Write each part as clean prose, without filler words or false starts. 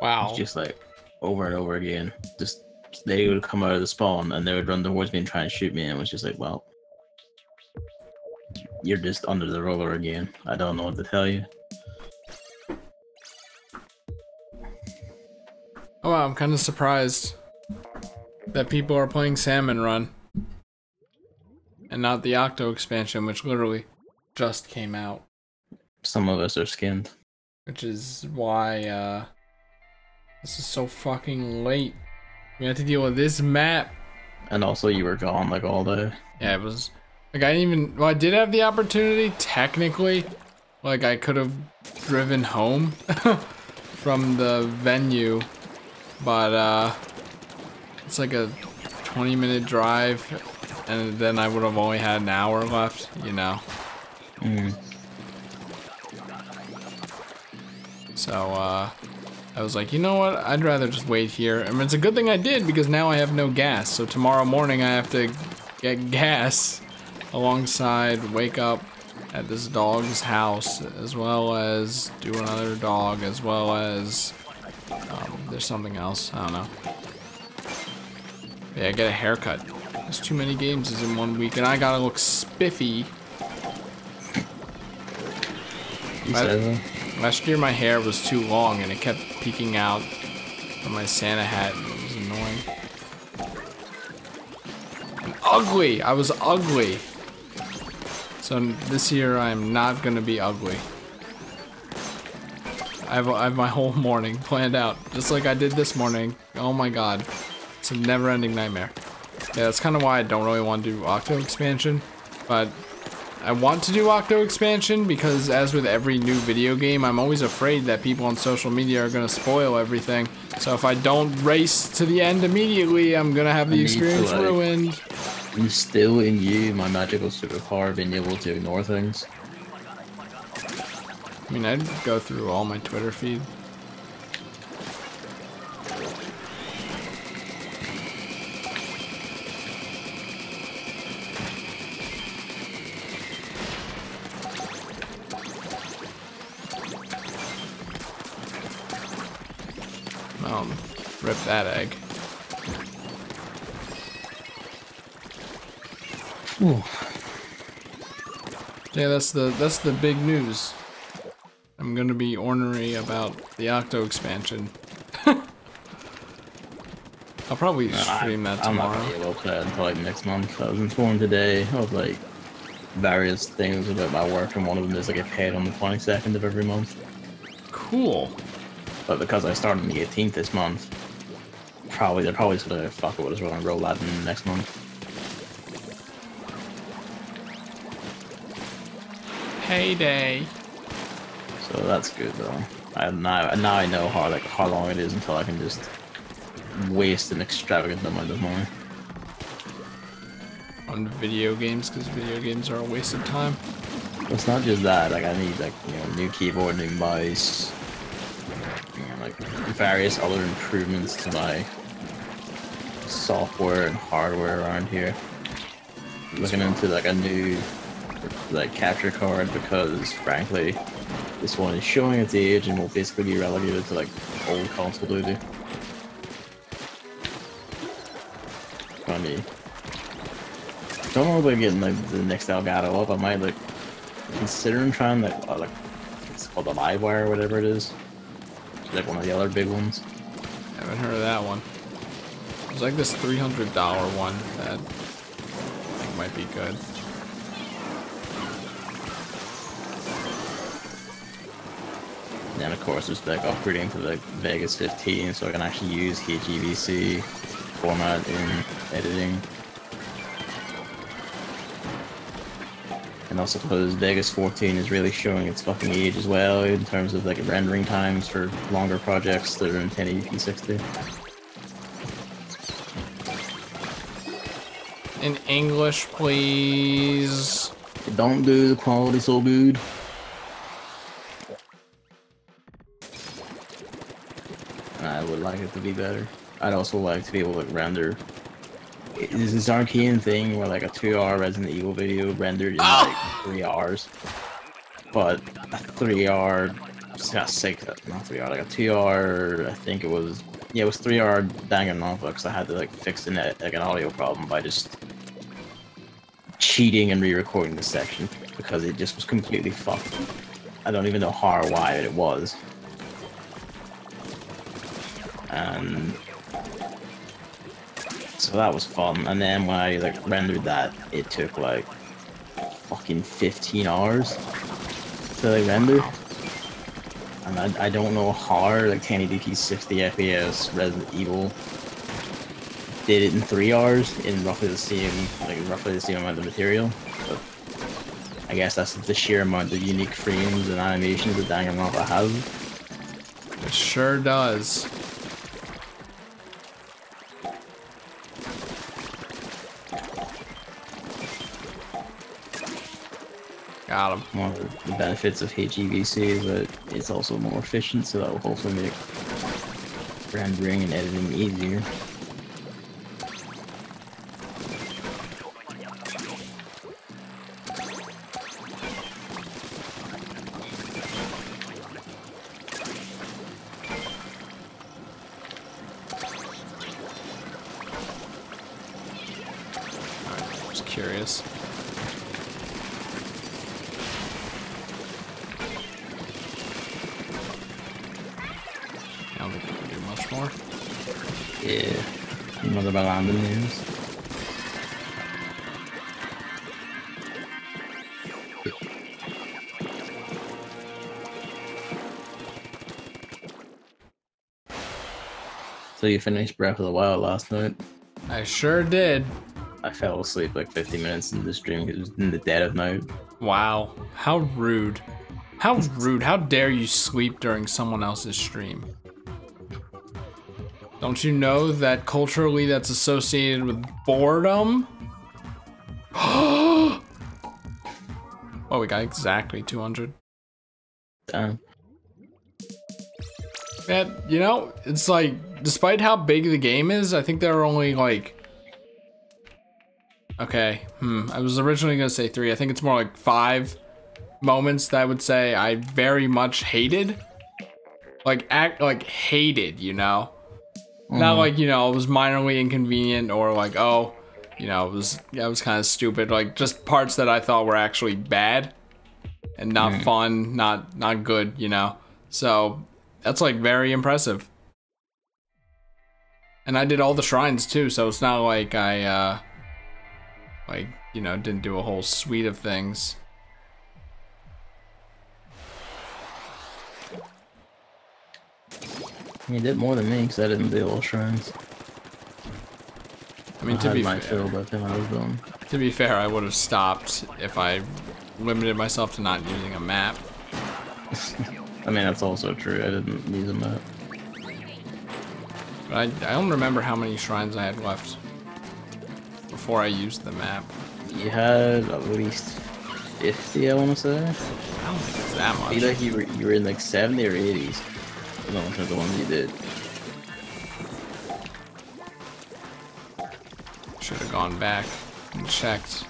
Wow. It's just like over and over again. Just they would come out of the spawn and they would run towards me and try and shoot me, and it was just like, well, you're just under the roller again. I don't know what to tell you. Oh wow, I'm kind of surprised that people are playing Salmon Run and not the Octo expansion, which literally just came out. Some of us are skinned. Which is why this is so fucking late. We had to deal with this map. And also you were gone like all day. Yeah, it was like I didn't even, well, I did have the opportunity technically. Like I could have driven home from the venue, but it's like a 20-minute drive, and then I would have only had an hour left, you know. So I was like, you know what, I'd rather just wait here. I mean, it's a good thing I did, because now I have no gas, so tomorrow morning I have to get gas alongside wake up at this dog's house, as well as do another dog, as well as there's something else, I don't know. Yeah, get a haircut. There's too many games in 1 week, and I gotta look spiffy. Last year my hair was too long and it kept peeking out from my Santa hat, and it was annoying. And ugly! I was ugly! So this year I'm not gonna be ugly. I have my whole morning planned out, just like I did this morning. Oh my god. It's a never-ending nightmare. Yeah, that's kind of why I don't really want to do Octo expansion, but I want to do Octo expansion because, as with every new video game, I'm always afraid that people on social media are going to spoil everything. So if I don't race to the end immediately, I'm going to have the experience ruined. I'm still in you, my magical superpower, being able to ignore things. I mean, I'd go through all my Twitter feed. Rip that egg. Ooh. Yeah, that's the big news. I'm gonna be ornery about the Octo expansion. I'll probably stream that tomorrow. I'm not gonna be able to play it until like next month. I was informed today of like various things about my work, and one of them is I get paid on the 22nd of every month. Cool. But because I started on the 18th this month, they're probably just gonna fuck it with us. We're gonna roll that in next month. Payday. So that's good though. Now I know how long it is until I can just waste an extravagant amount of money on video games, because video games are a waste of time. It's not just that. Like I need new keyboard, new mouse, like various other improvements to my software and hardware around here. Looking into like a new capture card, because frankly this one is showing its age and will basically be relegated to like old console duty. Funny. Don't know about getting like the next Elgato up. I might like considering trying like it's called the Livewire or whatever it is. It's like one of the other big ones. Haven't heard of that one. There's like this $300 one that I think might be good. And then of course there's like upgrading to the Vegas 15 so I can actually use HEVC format in editing. And also suppose Vegas 14 is really showing its fucking age as well in terms of like rendering times for longer projects that are in 1080p 60. In English, please. Don't do the quality so good. I would like it to be better. I'd also like to be able to like, render. There's this arcane thing where like a 2-hour Resident Evil video rendered in like 3 hours, but a 3-hour just got sick. Not 3 hour, like a 2 hour. I think it was. Yeah, it was 3 hour Danganronpa because I had to like fix an audio problem by just cheating and re-recording the section because it just was completely fucked. I don't even know how or why it was. And so that was fun. And then when I like rendered that, it took like fucking 15 hours to like render. And I don't know how like 1080p 60 FPS Resident Evil did it in 3 hours in roughly the same amount of material. But I guess that's the sheer amount of unique frames and animations that Danganronpa has. It sure does. Got him. One of the benefits of HEVC is that it's also more efficient, so that will hopefully make rendering and editing easier. Alright, just curious. I don't think we can do much more. Yeah, another Balanda news. So you finished Breath of the Wild last night? I sure did. I fell asleep like 50 minutes into the stream because it was in the dead of night. Wow. How rude. How rude. How dare you sleep during someone else's stream? Don't you know that culturally that's associated with boredom? Oh, we got exactly 200. Damn. Man, you know, it's like, despite how big the game is, I think there are only like... Okay, I was originally gonna say 3. I think it's more like 5 moments that I would say I very much hated. Like, hated, you know? Not like, you know, it was minorly inconvenient or like, oh, you know, it was kind of stupid. Like, just parts that I thought were actually bad and not fun, not good, you know? So, that's like very impressive. And I did all the shrines too, so it's not like I, like, you know, didn't do a whole suite of things. You did more than me because I didn't do all shrines. I mean, to be my fair, fill by the time I was done. to be fair, I would have stopped if I limited myself to not using a map. I mean, that's also true. I didn't use a map. But I don't remember how many shrines I had left before I used the map. You had at least 50, I want to say. I don't think it's that I much. feel like you were in like 70 or 80s. I don't know the ones you did. Should have gone back and checked.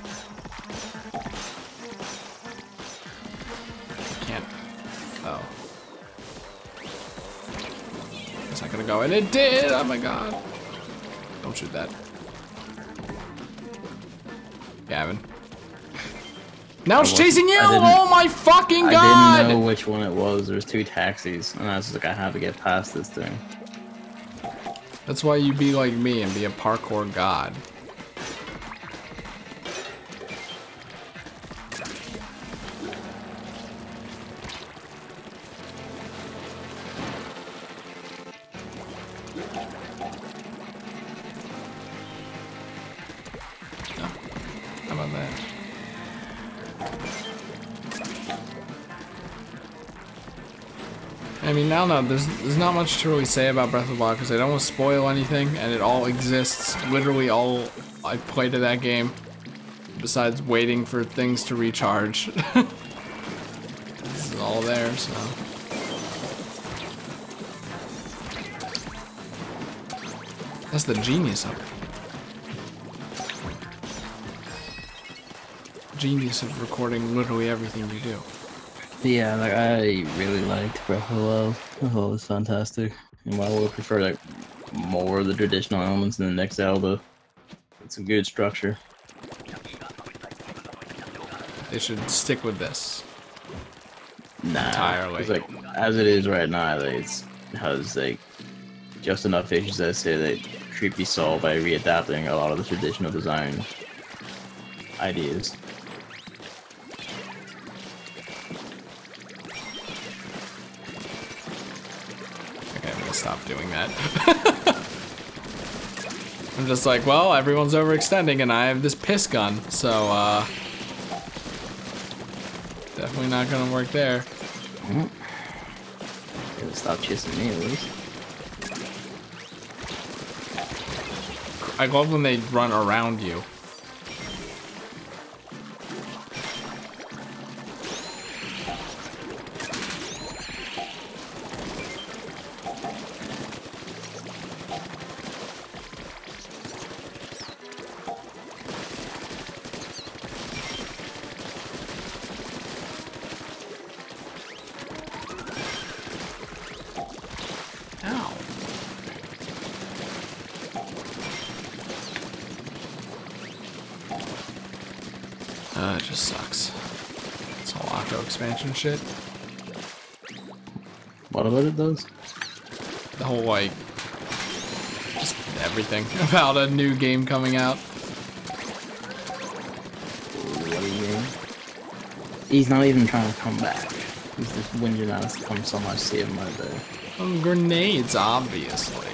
Can't. Oh. It's not gonna go, and it did! Oh my god. Don't shoot that. Gavin. Now it's chasing you! Oh my fucking god! I didn't know which one it was. There's 2 taxis, and I was like, I have to get past this thing. That's why you be like me and be a parkour god. How about that? I mean, now there's not much to really say about Breath of the Wild because I don't want to spoil anything, and it all exists. Literally all I played of that game, besides waiting for things to recharge. This is all there, so. That's the genius of it. Genius of recording literally everything you do. Yeah, like I really liked Breath of the Wild. I thought it was fantastic. And while I would prefer like more of the traditional elements in the next Zelda, it's a good structure. They should stick with this. Nah, Entirely. it's like as it is right now, like, it has like just enough issues that say that could be solved by readapting a lot of the traditional design ideas. Okay, I'm gonna stop doing that. I'm just like, well, everyone's overextending and I have this piss gun, so definitely not gonna work there. It'll stop chasing me at least. I love when they run around you. It just sucks. This whole Octo expansion shit. What about it does? The whole, like, just everything about a new game coming out. What do you mean? He's not even trying to come back. He's just whinging out to come so much save him right there. Grenades, obviously.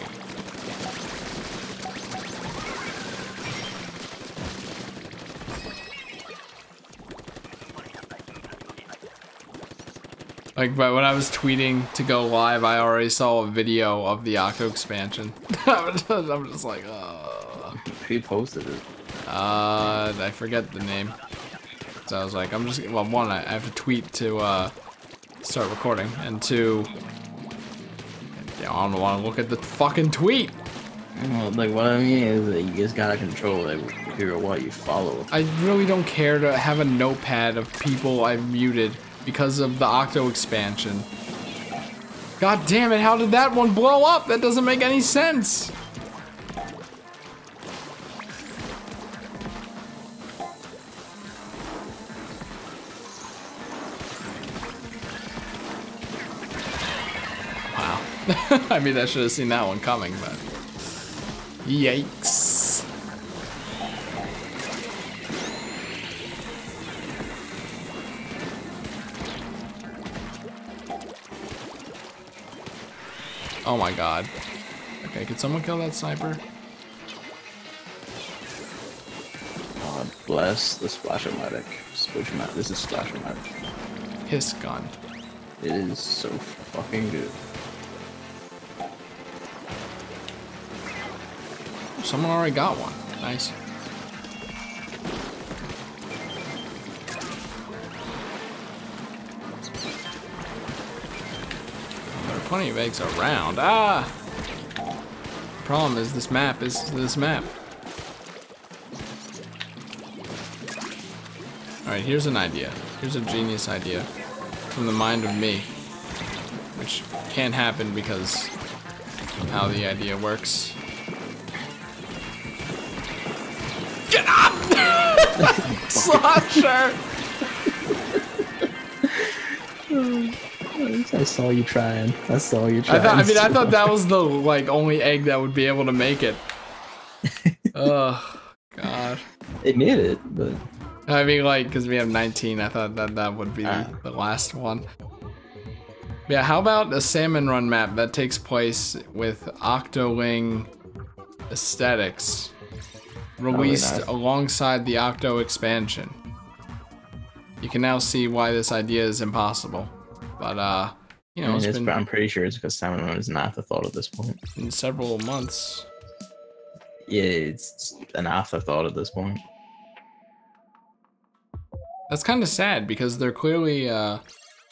Like, but when I was tweeting to go live, I already saw a video of the Octo expansion. I'm just like, Who posted it? I forget the name. So I was like, well, one, I have to tweet to, start recording, and two, I don't want to look at the fucking tweet. Well, like, what I mean is that you just gotta control, like, who or what you follow. I really don't care to have a notepad of people I've muted because of the Octo expansion. God damn it, how did that one blow up? That doesn't make any sense. Wow. I mean, I should have seen that one coming, but yikes. Oh my god. Okay, could someone kill that sniper? God bless the Splasher-Matic. This is Splasher-Matic. Hiss gun. It is so fucking good. Someone already got one. Nice. There are plenty of eggs around. Ah! Problem is this map Alright, here's an idea. Here's a genius idea from the mind of me. Which can't happen because of how the idea works. Get up! Slosher! I saw you trying. I saw you trying. I thought that was the like only egg that would be able to make it. Oh god. It made it, but I mean, like, because we have 19, I thought that would be the last one. Yeah, how about a Salmon Run map that takes place with Octoling aesthetics released alongside the Octo expansion? You can now see why this idea is impossible. But, you know, I'm pretty sure it's because Salmon Run is an afterthought at this point. In several months. Yeah, it's an afterthought at this point. That's kind of sad because they're clearly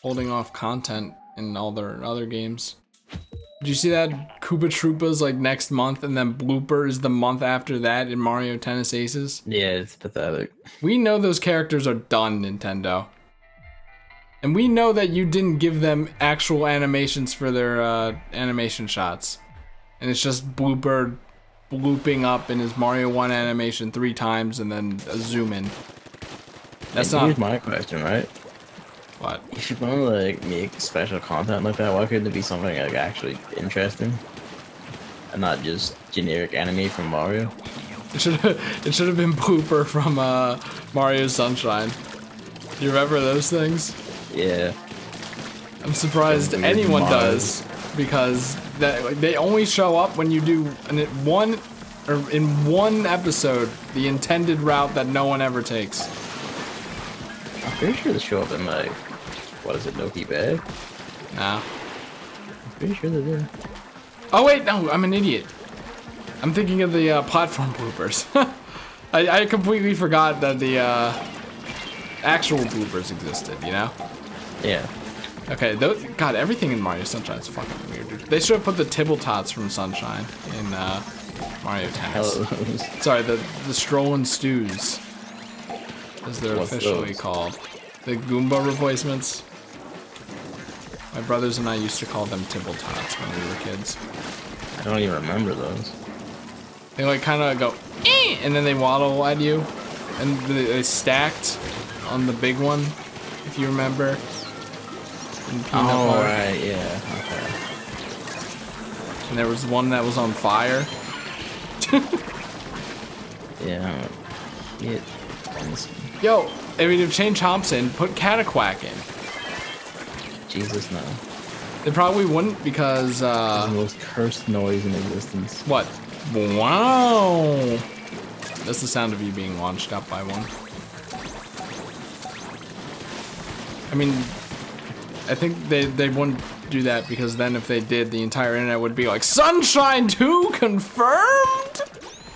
holding off content in all their other games. Did you see that Koopa Troopa's like next month and then Blooper is the month after that in Mario Tennis Aces? Yeah, it's pathetic. We know those characters are done, Nintendo. And we know that you didn't give them actual animations for their animation shots. And it's just Bluebird blooping up in his Mario 1 animation 3 times and then a zoom in. That's not... Here's my question, right? What? If you want to like make special content like that, why couldn't it be something like actually interesting? And not just generic anime from Mario? It should have been Blooper from Mario Sunshine. You remember those things? Yeah. I'm surprised anyone does, because they only show up when you do in one episode the intended route that no one ever takes. I'm pretty sure they show up in like, what is it, Noki Bay? Nah. I'm pretty sure they do. Oh wait, no, I'm an idiot. I'm thinking of the platform bloopers. I completely forgot that the actual bloopers existed, you know? Yeah. Okay, God, everything in Mario Sunshine is fucking weird, dude. They should have put the Tibbletots from Sunshine in Mario Tennis. Sorry, the Strollin' Stews, as they're officially called. The Goomba replacements. My brothers and I used to call them Tibbletots when we were kids. I don't even remember those. They like kind of go, eh! And then they waddle at you, and they stacked on the big one, if you remember. Oh, right, yeah, okay. And there was one that was on fire. Yeah. Yo, I mean, if Shane Thompson put Cataquack in. Jesus, no. They probably wouldn't, because, the most cursed noise in existence. What? Wow! That's the sound of you being launched up by one. I mean, I think they wouldn't do that, because then if they did, the entire internet would be like, Sunshine 2 confirmed?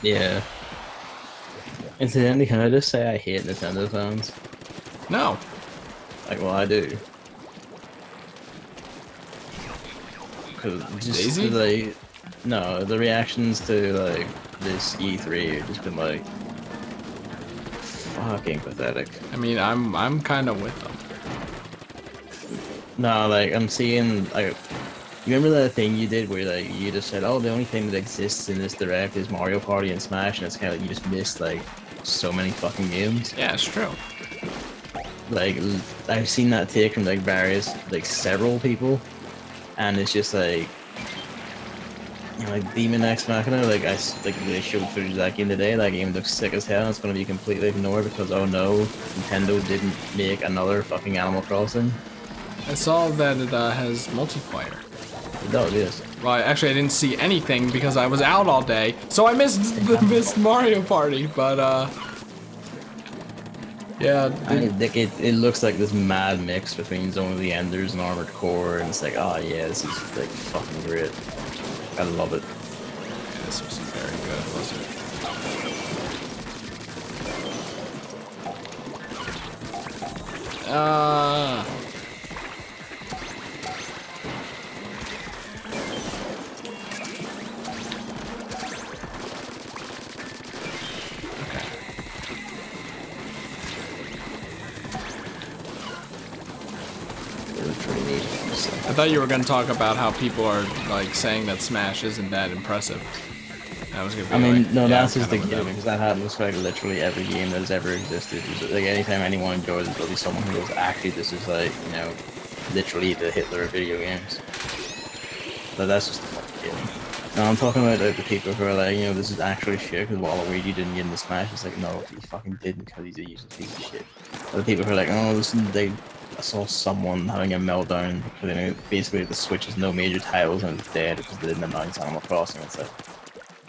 Yeah. Incidentally, can I just say I hate Nintendo fans? No. Like, well, I do. Cause just like, no, the reactions to like this E3 have just been like fucking pathetic. I mean, I'm kind of with them. No, like I'm seeing like, you remember that thing you did where like you just said, oh, the only thing that exists in this direct is Mario Party and Smash, and it's kind of like you just missed like so many fucking games. Yeah, it's true. Like I've seen that take from like several people. And it's just like, you know, like Demon X Machina, like they showed footage of that game today. That game looks sick as hell, and it's gonna be completely ignored because, oh no, Nintendo didn't make another fucking Animal Crossing. I saw that it has multiplayer. It does, yes. Well, actually, I didn't see anything because I was out all day, so I missed Mario Party. But yeah, it looks like this mad mix between Zone of the Enders and Armored Core, and it's like, oh yeah, this is like fucking great. I love it. Yeah, this was very good, wasn't it? I thought you were going to talk about how people are like saying that Smash isn't that impressive. I was gonna be no, yeah, that's just the game, because that happens for like literally every game that has ever existed. Like anytime anyone enjoys it, there'll be someone who goes, actually, this is like, you know, literally the Hitler of video games. But that's just the fucking game. No, I'm talking about like the people who are like, you know, this is actually shit because Waluigi didn't get into Smash. It's like, no, he fucking didn't because he's a useless piece of shit. But the people who are like, oh, listen, I saw someone having a meltdown because, you know, basically the Switch has no major titles and it's dead because they didn't announce Animal Crossing. It's like,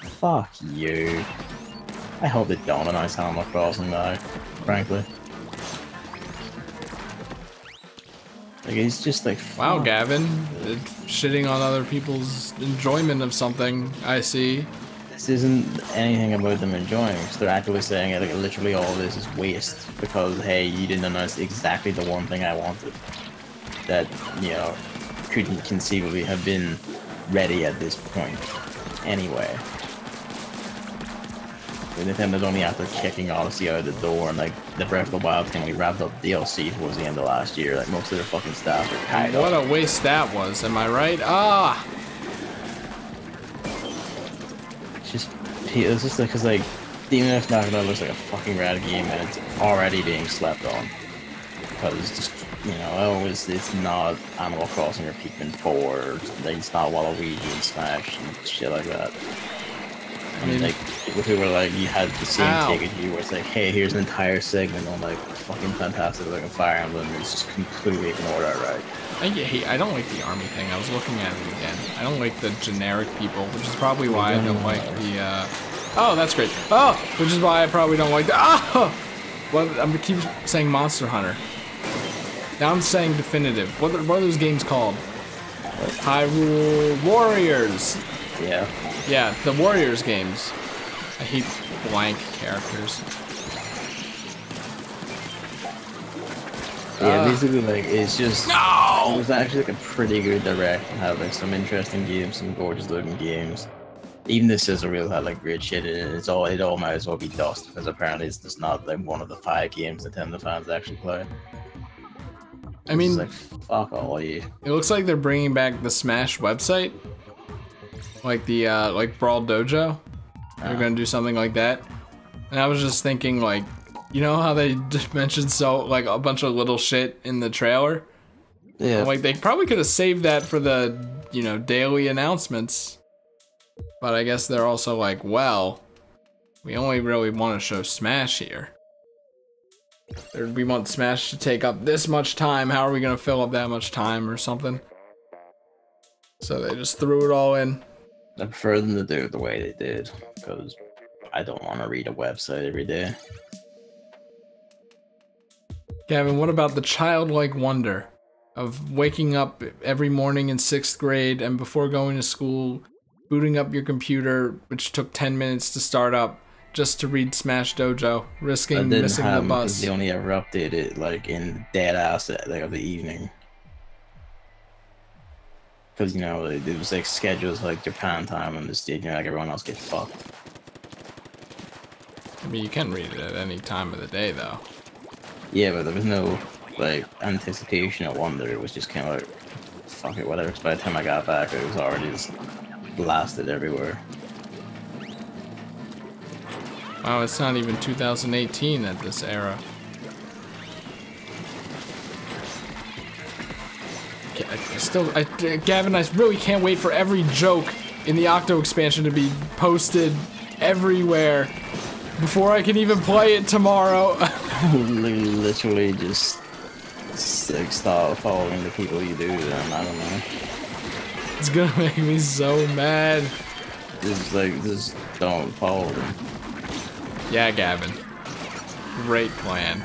fuck you. I hope they don't announce Animal Crossing now, frankly. Like, it's just like, fuck. Wow, Gavin, shitting on other people's enjoyment of something, I see. This isn't anything about them enjoying, because they're actively saying like literally all of this is waste because, hey, you didn't announce exactly the one thing I wanted that, you know, couldn't conceivably have been ready at this point anyway. Nintendo's only after kicking Odyssey out of the door, and like the Breath of the Wild thing, we wrapped up DLC towards the end of last year. Like most of their fucking staff are tied What up. a waste that was, am I right? Ah! It's just like, cause like, DNF Knockout looks like a fucking rad game, and it's already being slept on. Because it's just, you know, it's not Animal Crossing or Pikmin 4, like, it's not Waluigi and Smash and shit like that. I mean, like, people who were like, you had the same take as you, where it's like, hey, here's an entire segment on like fucking fantastic looking Fire Emblem, and it's just completely ignored outright. I don't like the army thing. I was looking at it again. I don't like the generic people, which is probably why I don't like the, oh, that's great. Oh, which is why I probably don't like the, oh! Well, I'm gonna keep saying Monster Hunter. Now I'm saying Definitive. What are those games called? Hyrule Warriors. Yeah. Yeah, the Warriors games. I hate blank characters. Yeah, basically, like, it's just... No! It was actually, like, a pretty good direct. It had, like, some interesting games, some gorgeous-looking games. Even the Sizzle Reel had, like, great shit in it. It all might as well be dust, because apparently it's just not, like, one of the 5 games Nintendo fans actually play. I mean... Like, fuck all you. It looks like they're bringing back the Smash website. Like the, like Brawl Dojo. They're gonna do something like that. And I was just thinking, like, you know how they just mentioned like a bunch of little shit in the trailer? Yeah. Like they probably could have saved that for the, you know, daily announcements. But I guess they're also like, well, we only really want to show Smash here. We want Smash to take up this much time. How are we gonna fill up that much time or something? So they just threw it all in. I prefer them to do it the way they did, because I don't want to read a website every day. Gavin, what about the childlike wonder of waking up every morning in 6th grade and before going to school, booting up your computer, which took 10 minutes to start up, just to read Smash Dojo, risking missing the bus? They only ever updated it like in dead ass like of the evening. Because, you know, it was like schedules like Japan time and this, you know, like everyone else gets fucked. I mean, you can read it at any time of the day, though. Yeah, but there was no, like, anticipation or wonder. It was just kind of like, fuck it, whatever. By the time I got back, it was already just blasted everywhere. Wow, it's not even 2018 at this era. Gavin, I really can't wait for every joke in the Octo expansion to be posted everywhere before I can even play it tomorrow. Literally just like start following the people you do to them. I don't know. It's gonna make me so mad. Just don't follow them. Yeah, Gavin. Great plan.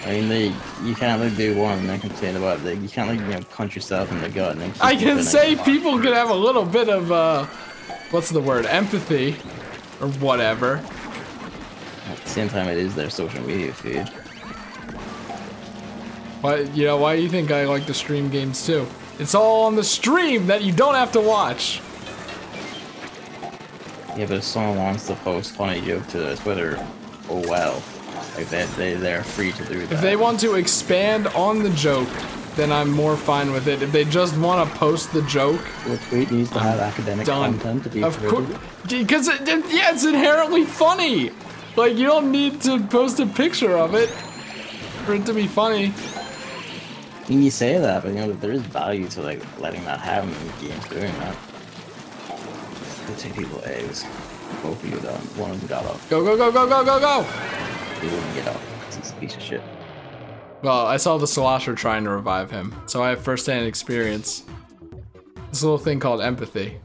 I mean, you can't like do one and then complain about it. You can't like, you know, punch yourself in the gut and then I can say people could have a little bit of what's the word? Empathy or whatever. At the same time, it is their social media feed. But you know, why do you think I like to stream games too? It's all on the stream that you don't have to watch. Yeah, but if someone wants to post funny joke to Twitter, oh well. Like they're free to do that. If they want to expand on the joke, then I'm more fine with it. If they just want to post the joke, the tweet needs to have academic content to be of course, because yeah, it's inherently funny. Like you don't need to post a picture of it for it to be funny. I mean, you say that, but you know there is value to like letting that happen in games doing that. Go take people eggs. Both of you done. One of them got up. Go, go, go, go, go, go, go! He wouldn't get up. He's a piece of shit. Well, I saw the Slosher trying to revive him, so I have first-hand experience. This little thing called empathy.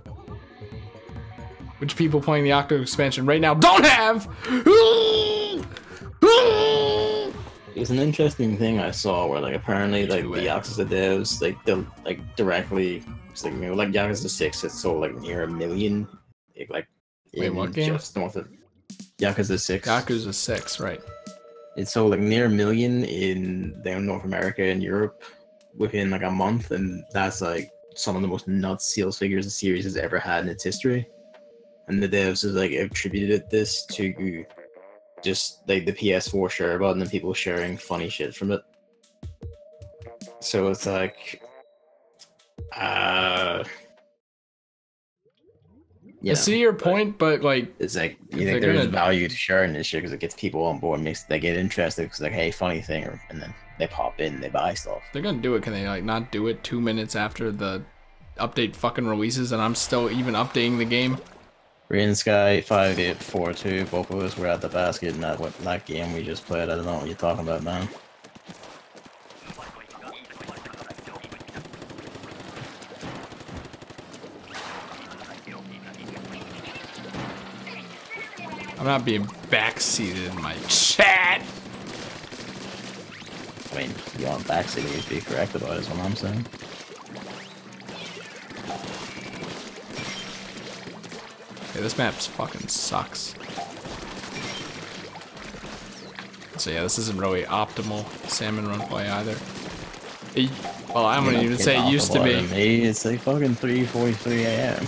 Which people playing the Octo expansion right now don't have! It's an interesting thing I saw where like apparently like the Yakuza devs like they'll like directly it's like, you know, like Yakuza 6 it's so like near 1 million like wait, what game? Just north of Yakuza 6. Yakuza 6, right. It's so like near 1 million in North America and Europe within like a month, and that's like some of the most nuts seals figures the series has ever had in its history. And the devs have like attributed this to just like the PS4 share button and people sharing funny shit from it. So it's like, I see your point, but like, it's like you think there's value to sharing this shit because it gets people on board, makes they get interested because like, hey, funny thing, and then they pop in, and they buy stuff. They're gonna do it. Can they like not do it 2 minutes after the update fucking releases, and I'm still even updating the game? Green Sky 5842, both of us were at the basket in that game we just played. I don't know what you're talking about, man. I'm not being backseated in my chat. I mean, you want backseating, you'd be correct about it, is what I'm saying. Yeah, this map fucking sucks. So yeah, this isn't really optimal Salmon run play either. Well, I wouldn't even say it used to be. It's like fucking 3:43 a.m.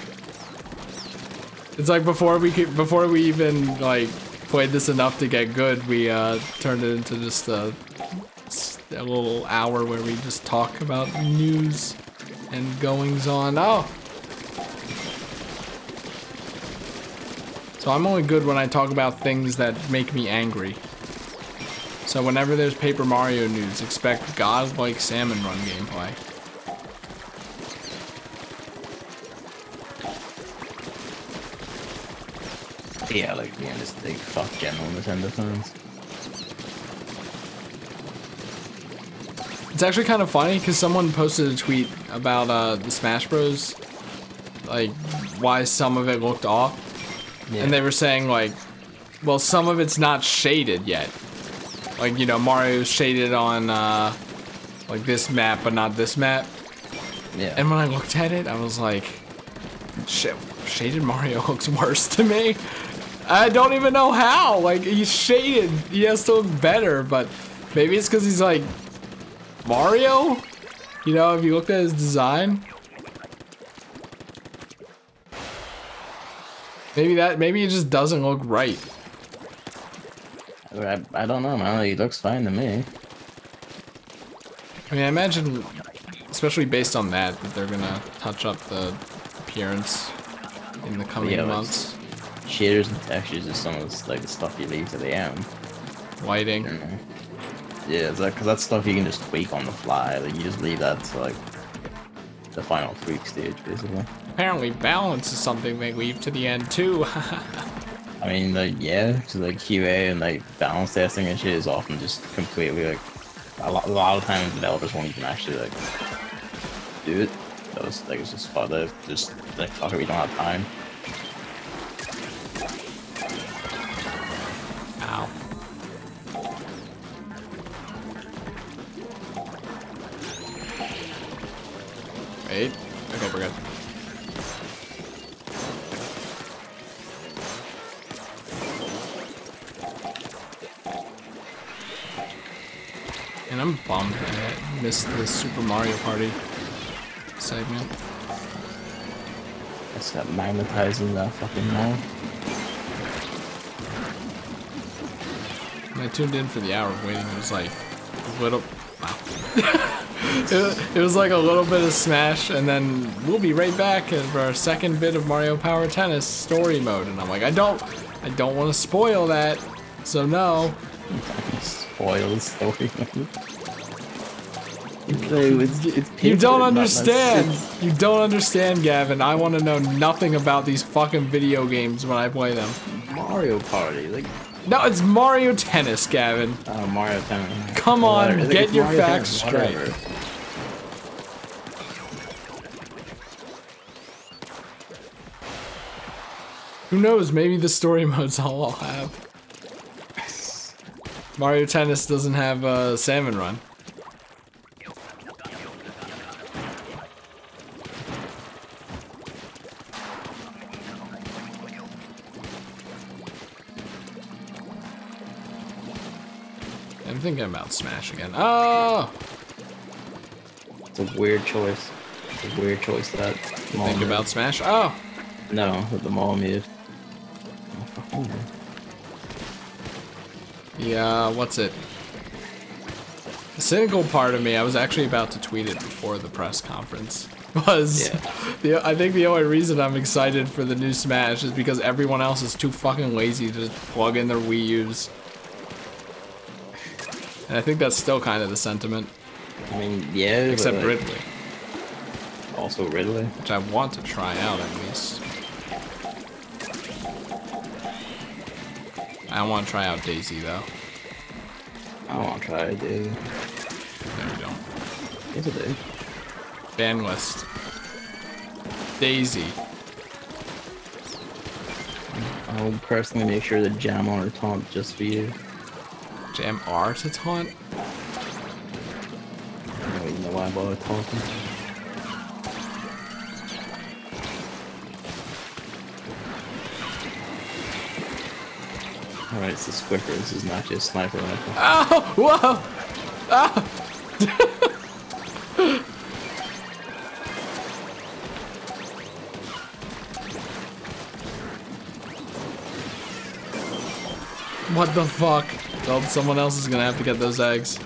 It's like before we even like played this enough to get good, we turned it into just a little hour where we just talk about news and goings on. Oh. So I'm only good when I talk about things that make me angry. So whenever there's Paper Mario news, expect godlike Salmon run gameplay. Yeah, like being this big fuck general Nintendo fans. It's actually kind of funny because someone posted a tweet about the Smash Bros. Like why some of it looked off. Yeah. And they were saying like, well, some of it's not shaded yet. Like, you know, Mario's shaded on like this map, but not this map. Yeah. And when I looked at it, I was like, shit, shaded Mario looks worse to me. I don't even know how. Like, he's shaded. He has to look better, but maybe it's because he's like Mario. You know, if you looked at his design. Maybe it just doesn't look right. I don't know, man. He looks fine to me. I mean, I imagine, especially based on that they're gonna touch up the appearance in the coming months. Shaders and textures is some of the stuff you leave to the end. Lighting. Yeah, it's like, cause that's stuff you can just tweak on the fly. Like you just leave that to like the final tweak stage, basically. Apparently, balance is something they leave to the end too. I mean, like, yeah, because like QA and like balance testing and shit is often just completely like a lot of times developers won't even actually like do it. So it's like it's just fun to just like fuck it, we don't have time. Ow. Wait. Okay, we're good. And I'm bummed I missed the Super Mario Party segment. That's that magnetizing that fucking now. When I tuned in for the hour of waiting, it was like a little. Wow. it was like a little bit of Smash, and then we'll be right back for our second bit of Mario Power Tennis story mode. And I'm like, I don't want to spoil that, so no. Spoil the story mode. You don't understand. You don't understand, Gavin. I want to know nothing about these fucking video games when I play them. Mario Party, like. No, it's Mario Tennis, Gavin. Oh, Mario Tennis. Come on, get your facts straight. Who knows? Maybe the story mode's all I'll have. Mario Tennis doesn't have a Salmon run. I'm thinking about Smash again. Oh! It's a weird choice. a weird choice that. Think about Smash. Oh! No, with the mall move. Oh, yeah, what's it? The cynical part of me, I was actually about to tweet it before the press conference. Was I think the only reason I'm excited for the new Smash is because everyone else is too fucking lazy to just plug in their Wii U's. And I think that's still kind of the sentiment. I mean, yeah. Except like, Ridley. Also Ridley. Which I want to try out at least. I don't want to try out Daisy though. I want to try it, dude. No, you don't. Yes, it is. Ban list. Daisy. I'll personally make sure to jam on or taunt just for you. Jam R to taunt? I don't even know why I bother taunting. Alright, it's the Squiffer. This is not just sniper rifle. Oh! Whoa! Ah! What the fuck? Well, someone else is gonna have to get those eggs.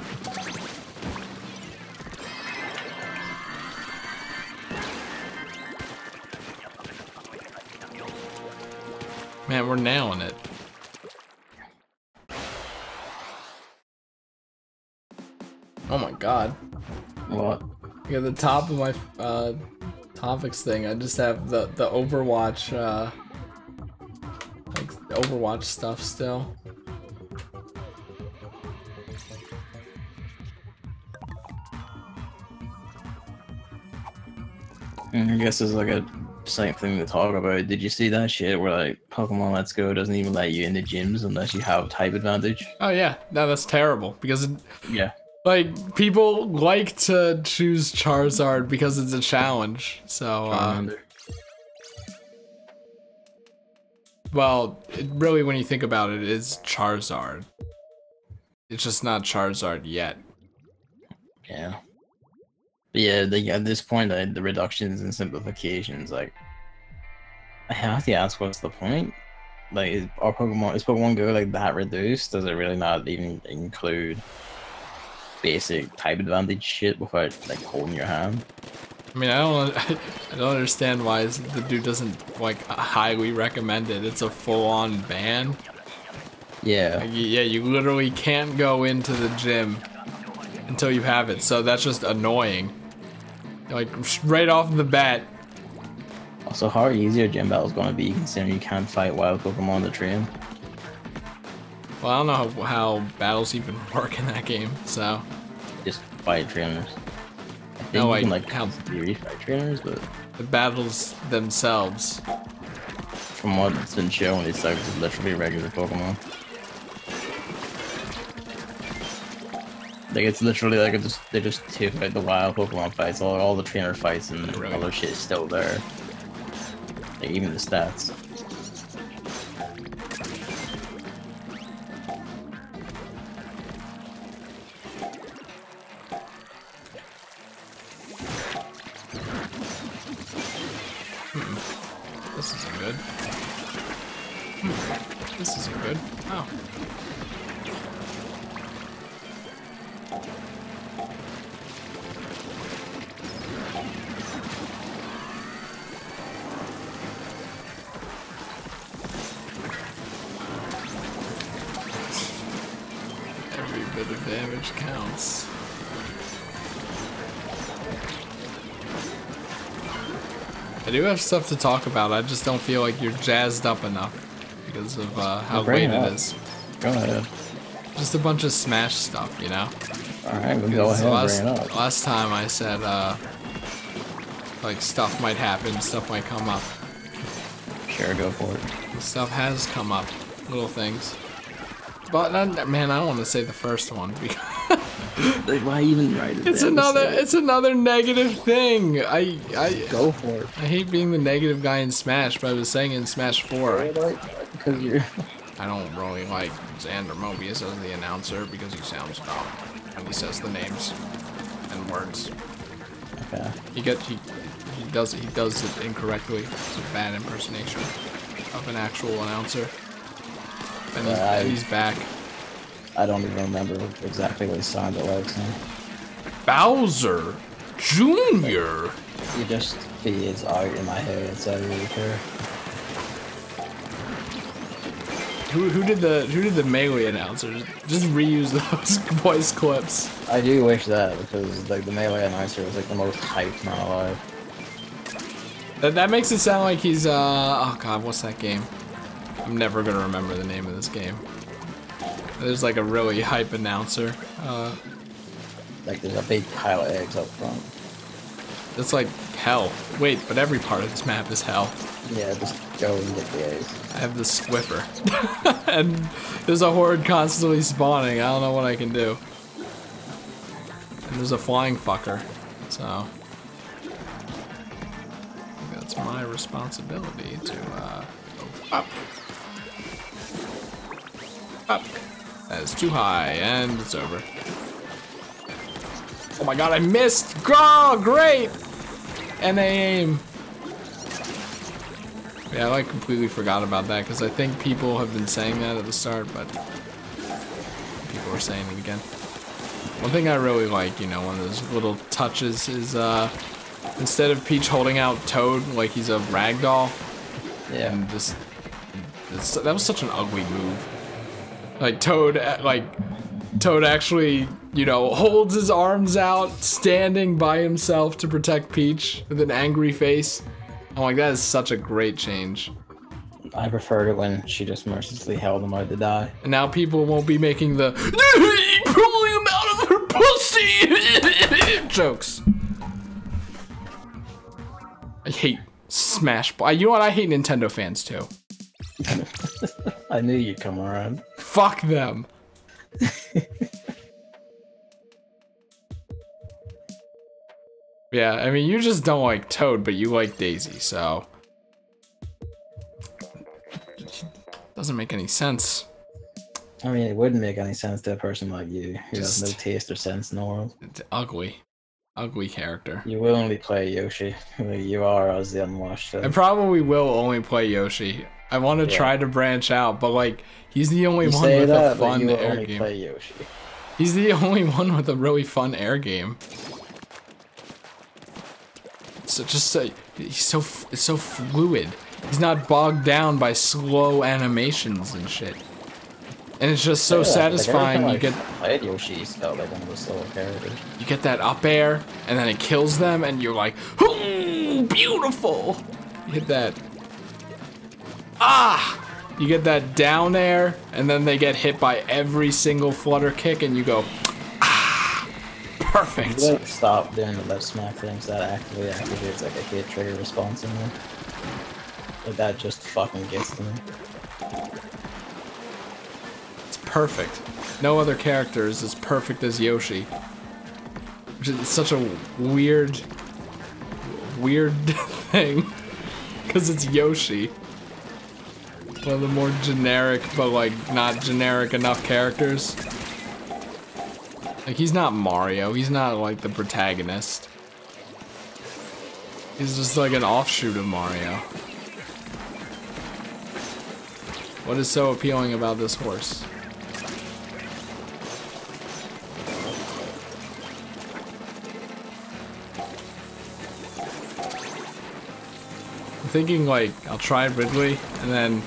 Man, we're nailing it. Oh my god. What? At the top of my topics thing, I just have the Overwatch like Overwatch stuff still. I guess it's like a same thing to talk about. Did you see that shit where like Pokemon Let's Go doesn't even let you into gyms unless you have type advantage? Oh yeah, no, that's terrible because Yeah. like people like to choose Charizard because it's a challenge. So well, really when you think about it, it's Charizard. It's just not Charizard yet. Yeah. But yeah, at this point, the reductions and simplifications, like, I have to ask, what's the point? Like, is Pokemon Go like that reduced? Does it really not even include basic type advantage shit without like holding your hand? I mean, I don't understand why the dude doesn't like highly recommend it. It's a full-on ban. Yeah. Like, yeah, you literally can't go into the gym until you have it. So that's just annoying. Like right off the bat. Also, how easy are gym battles going to be considering you can't fight wild Pokemon in the train? Well, I don't know how battles even work in that game. So Just fight trainers. I think no, you can like like how theory fight trainers, but the battles themselves. from what's been shown, it's like literally regular Pokemon. Like it's literally like they just take like the wild Pokemon fights, all the trainer fights, and Really? all their shit is still there. Like even the stats. This isn't good. This isn't good. Oh. Every bit of damage counts. I do have stuff to talk about. I just don't feel like you're jazzed up enough because of how late it is. Go ahead. Just a bunch of Smash stuff, you know? Alright, we'll go ahead and bring it up. Last time I said, like, stuff might happen, stuff might come up. Sure, go for it. Stuff has come up. Little things. But, man, I don't want to say the first one because... Like, why even write it? It's another negative thing. I go for it. I hate being the negative guy in Smash, but I was saying in Smash 4. Because you're. I don't really like Xander Mobius as the announcer because he sounds dumb when he says the names and words. Okay. He does it incorrectly. It's a bad impersonation of an actual announcer. And he's back. I don't even remember exactly what he sounded like. So. Bowser Jr. He just fades out in my head, so I really care. Who did the Melee announcers? Just reuse those voice clips. I do wish that, because like the Melee announcer was like the most hyped man alive. That makes it sound like he's oh god, what's that game? I'm never gonna remember the name of this game. There's like a really hype announcer. Like there's a big pile of eggs up front. It's like hell. Wait, but every part of this map is hell. Yeah, just go and get the eggs. I have the Squiffer. And there's a horde constantly spawning. I don't know what I can do. And there's a flying fucker. So I think that's my responsibility to go up. Up. That is too high, and it's over. Oh my god, I missed! Oh, great! And I aim. Yeah, I completely forgot about that because I think people have been saying that at the start, but people are saying it again. One thing I really like, you know, one of those little touches is instead of Peach holding out Toad like he's a ragdoll, yeah, and that was such an ugly move. Like Toad actually, you know, holds his arms out, standing by himself to protect Peach with an angry face. I'm like, that is such a great change. I preferred it when she just mercilessly held him out to die. And now people won't be making the pulling him out of her pussy jokes. I hate Smash. You know what? I hate Nintendo fans too. I knew you'd come around. Fuck them. Yeah, I mean, you just don't like Toad, but you like Daisy, so doesn't make any sense. I mean, it wouldn't make any sense to a person like you who has no taste or sense in the world. It's ugly character. You will only play Yoshi. You are as the unwashed. So. I probably will only play Yoshi. I want to try to branch out, but like, he's the only one with a fun air game. Play Yoshi. He's the only one with a really fun air game. So it's so fluid. He's not bogged down by slow animations and shit. And it's just so satisfying. Like, you get played Yoshi's felt like one of the slower characters. You get that up air, and then it kills them, and you're like, "Ooh, beautiful!" You hit that. Ah! You get that down air, and then they get hit by every single flutter kick, and you go, ah! Perfect. You like stop doing the left smack things that actively activates like a hit trigger response in there. Like that just fucking gets to me. It's perfect. No other character is as perfect as Yoshi. Which is such a weird thing. Because it's Yoshi. One of the more generic, but like not generic enough characters. Like he's not Mario, he's not like the protagonist. He's just like an offshoot of Mario. What is so appealing about this horse? I'm thinking like, I'll try Ridley, and then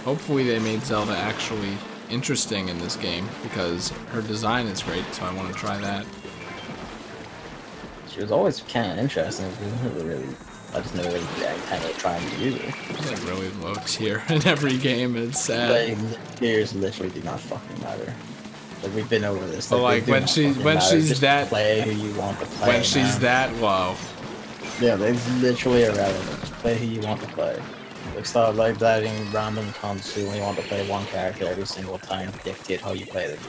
hopefully they made Zelda actually interesting in this game, because her design is great, so I want to try that. She was always kind of interesting, I just never really kind of trying to use her. There's like really low tier in every game, and it's sad. Like, tiers literally do not fucking matter. Like we've been over this. But like when she's that play who you want to play. When she's that low. Yeah, it's literally irrelevant. Just play who you want to play. Like stop like letting random cunts who only want to play one character every single time dictate how you play the game.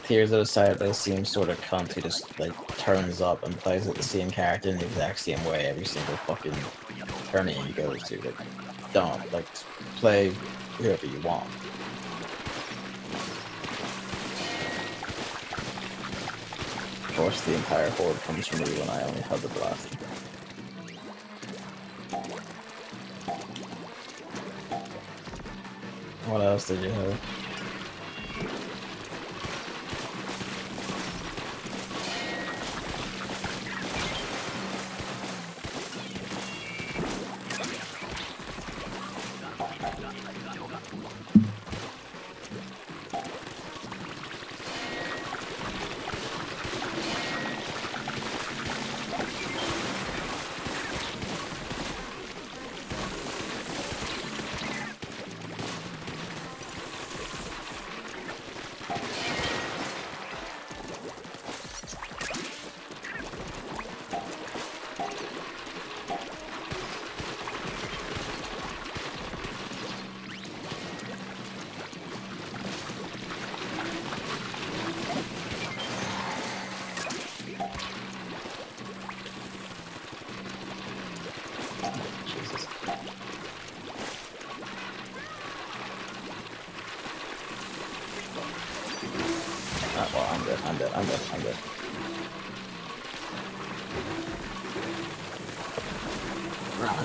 Tears of Side does seem sort of cunt who just like turns up and plays with the same character in the exact same way every single fucking tournament he goes to. Like, don't like play whoever you want. Of course, the entire horde comes from me when I only have the blaster. What else did you have? Well, I'm good.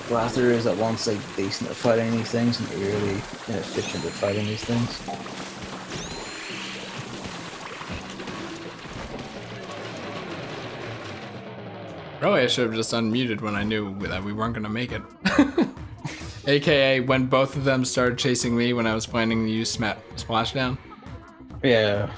Blaster is at once like decent at fighting these things and really inefficient at fighting these things. Really, I should have just unmuted when I knew that we weren't gonna make it. AKA when both of them started chasing me when I was planning to use Splashdown. Yeah.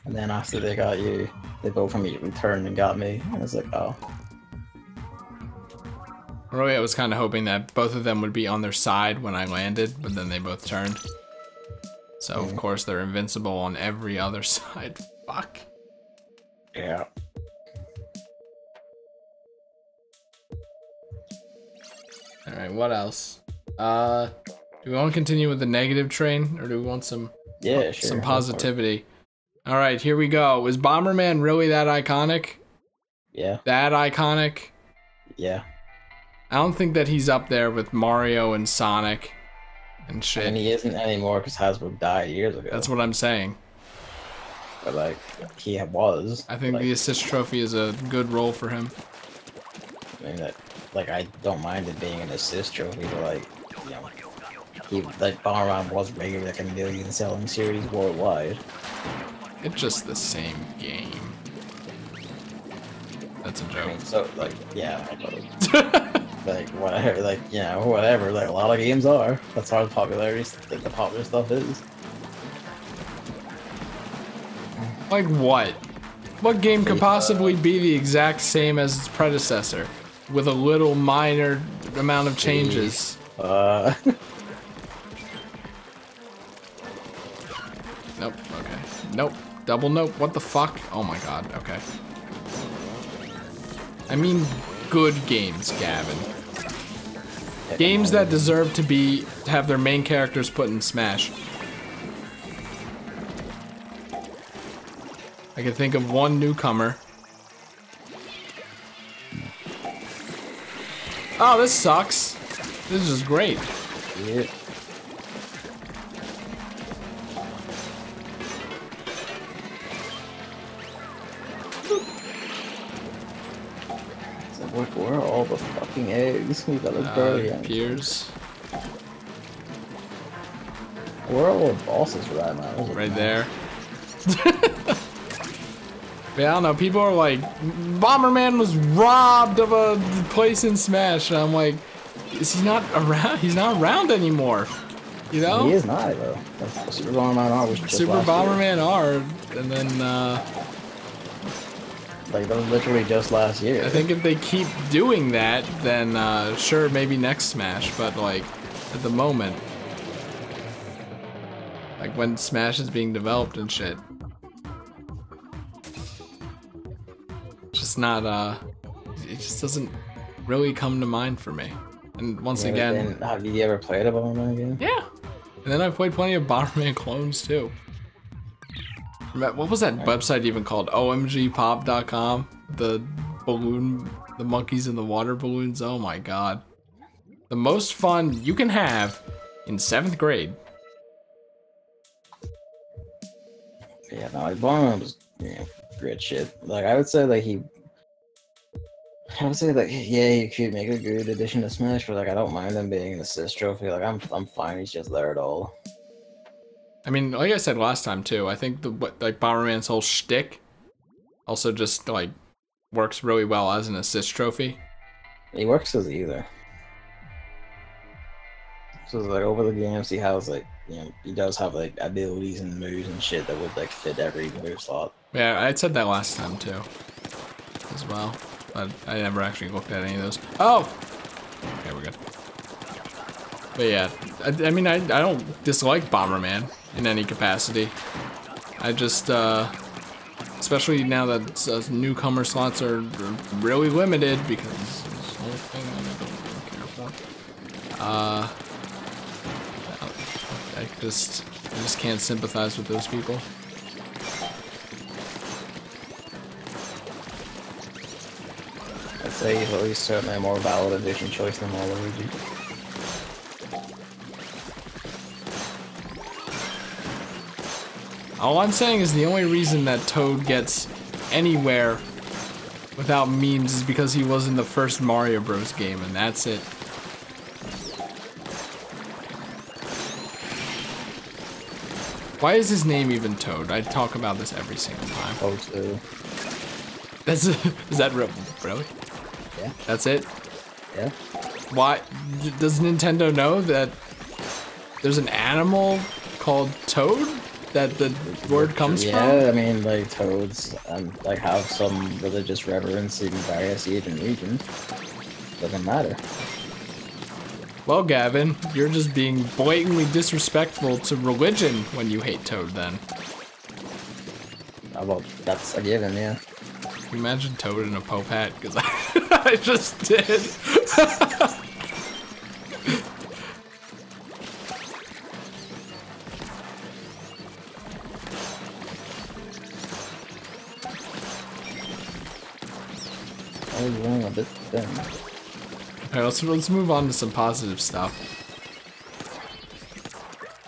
And then after they got you, they both immediately turned and got me. And I was like, oh. Really, I was kind of hoping that both of them would be on their side when I landed, but then they both turned. So, of course, they're invincible on every other side. Fuck. Yeah. Alright, what else? Do we want to continue with the negative train, or do we want some some positivity? Alright, here we go. Is Bomberman really that iconic? Yeah. That iconic? Yeah. I don't think that he's up there with Mario and Sonic and shit. And he isn't anymore because Hasbro died years ago. That's what I'm saying. But like, he was. I think like, the assist trophy is a good role for him. I mean, that, like, I don't mind it being an assist trophy, but like, you know, he, like, Bomberman was regularly like a million selling series worldwide. It's just the same game. That's a joke. I mean, so, like, yeah, like, whatever, like, you know, whatever, like, a lot of games are. That's how the popularity, like, the popular stuff is. Like what? What game could possibly be the exact same as its predecessor, with a little minor amount of changes? Nope, okay. Nope. Double nope. What the fuck? Oh my god, okay. I mean good games, Gavin. Games that deserve to have their main characters put in Smash. I can think of one newcomer. Oh, this sucks. This is great. Yeah. So where are all the fucking eggs? We gotta bury them. Piers. Where are all the bosses for that matter? Right there. Yeah, I don't know, people are like, Bomberman was robbed of a place in Smash, and I'm like, is he not around? He's not around anymore, you know? He is not, though. That's Super Bomberman R was just Super Bomberman R, and then, like, that was literally just last year. I think if they keep doing that, then, sure, maybe next Smash, but, like, at the moment, like, when Smash is being developed and shit, just not, it just doesn't really come to mind for me. And once again... Have you ever played a Bomberman game? Yeah! And then I've played plenty of Bomberman clones, too. What was that website even called? OMGpop.com? The The monkeys and the water balloons. Oh my god. The most fun you can have in 7th grade. Yeah, no, like Bomberman was, great shit. Like I would say like yeah, he could make a good addition to Smash, but like I don't mind him being an assist trophy. Like I'm fine. He's just there at all. I mean, like I said last time too, I think like Bomberman's whole shtick also just like works really well as an assist trophy. He works as either. So like over the games, he has like he does have like abilities and moves and shit that would like fit every move slot. Yeah, I said that last time too, as well. But I never actually looked at any of those. Oh! Okay, we're good. But yeah, I mean, I don't dislike Bomberman in any capacity. I just, especially now that newcomer slots are really limited because this whole thing that I don't really care for. I just can't sympathize with those people. I'd say he's at least certainly a more valid addition choice than Waluigi. All I'm saying is the only reason that Toad gets anywhere without memes is because he was in the first Mario Bros. Game, and that's it. Why is his name even Toad? I talk about this every single time. Oh, too. That's is that real? Really? Yeah. That's it? Yeah. Why does Nintendo know that there's an animal called Toad that the word comes from? Yeah, I mean, like toads, like have some religious reverence in various Asian regions. Doesn't matter. Well, Gavin, you're just being blatantly disrespectful to religion when you hate Toad. Then. Well, that's a given, yeah. Can you imagine Toad in a Pope hat? Because I just did. I was wrong a bit then. Alright, let's move on to some positive stuff.